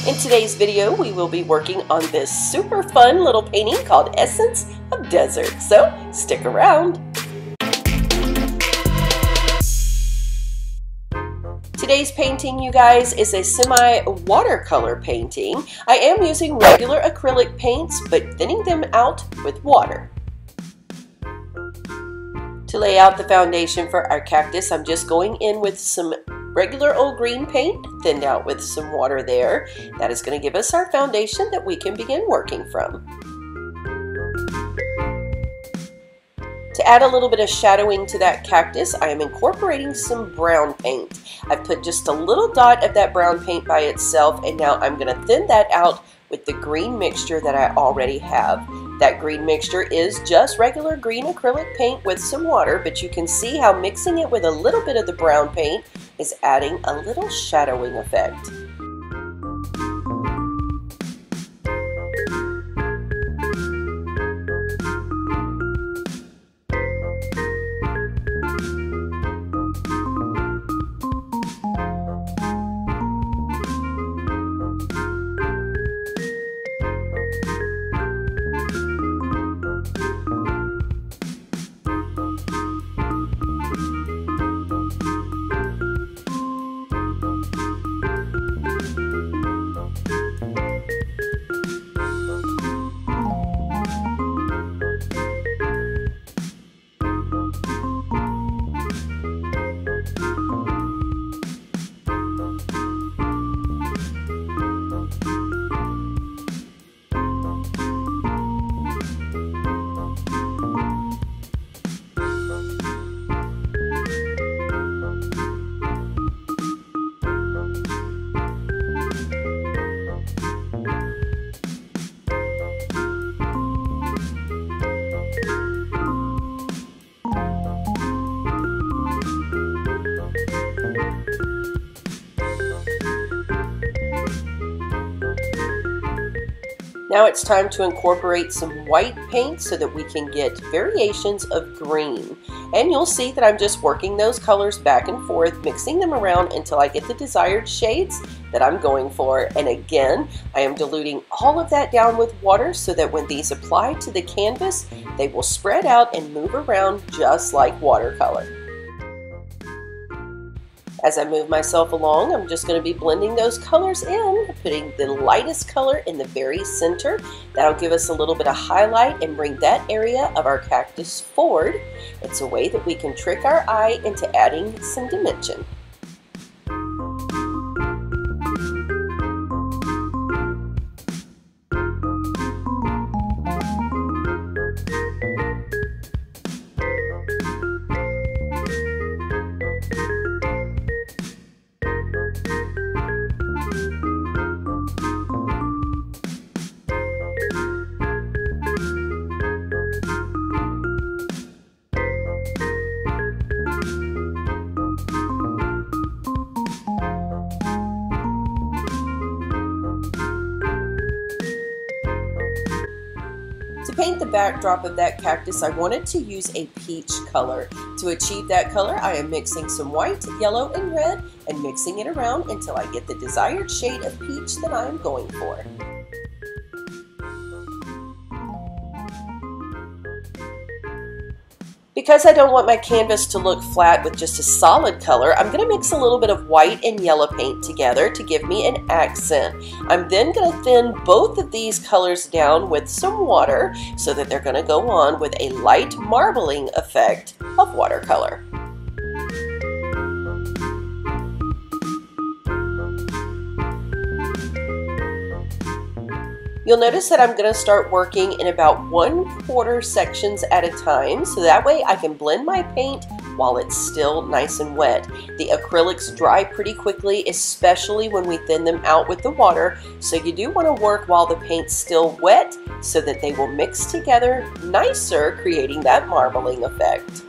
In today's video, we will be working on this super fun little painting called Essence of Desert, so stick around. Today's painting, you guys, is a semi-watercolor painting. I am using regular acrylic paints, but thinning them out with water. To lay out the foundation for our cactus, I'm just going in with some regular old green paint, thinned out with some water there. That is going to give us our foundation that we can begin working from. To add a little bit of shadowing to that cactus, I am incorporating some brown paint. I've put just a little dot of that brown paint by itself, and now I'm going to thin that out with the green mixture that I already have. That green mixture is just regular green acrylic paint with some water, but you can see how mixing it with a little bit of the brown paint is adding a little shadowing effect. Now it's time to incorporate some white paint so that we can get variations of green. And you'll see that I'm just working those colors back and forth, mixing them around until I get the desired shades that I'm going for. And again, I am diluting all of that down with water so that when these apply to the canvas, they will spread out and move around just like watercolor. As I move myself along, I'm just going to be blending those colors in, putting the lightest color in the very center. That'll give us a little bit of highlight and bring that area of our cactus forward. It's a way that we can trick our eye into adding some dimension. To paint the backdrop of that cactus, I wanted to use a peach color. To achieve that color, I am mixing some white, yellow, and red and mixing it around until I get the desired shade of peach that I am going for. Because I don't want my canvas to look flat with just a solid color, I'm going to mix a little bit of white and yellow paint together to give me an accent. I'm then going to thin both of these colors down with some water so that they're going to go on with a light marbling effect of watercolor. You'll notice that I'm going to start working in about 1/4 sections at a time, so that way I can blend my paint while it's still nice and wet. The acrylics dry pretty quickly, especially when we thin them out with the water, so you do want to work while the paint's still wet so that they will mix together nicer, creating that marbling effect.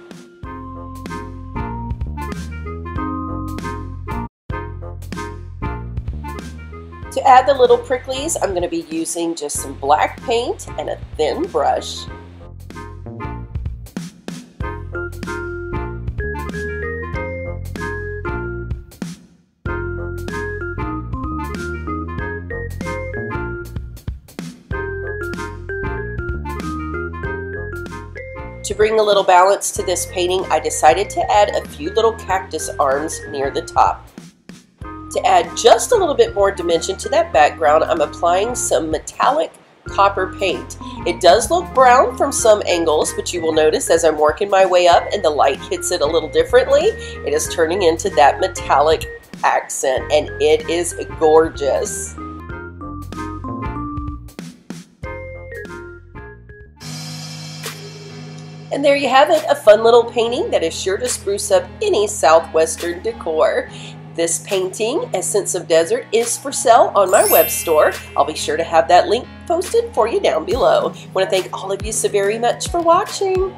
To add the little pricklies, I'm going to be using just some black paint and a thin brush. To bring a little balance to this painting, I decided to add a few little cactus arms near the top. To add just a little bit more dimension to that background, I'm applying some metallic copper paint. It does look brown from some angles, but you will notice as I'm working my way up and the light hits it a little differently, it is turning into that metallic accent, and it is gorgeous. And there you have it, a fun little painting that is sure to spruce up any southwestern decor. This painting, Essence of Desert, is for sale on my web store. I'll be sure to have that link posted for you down below. I want to thank all of you so very much for watching.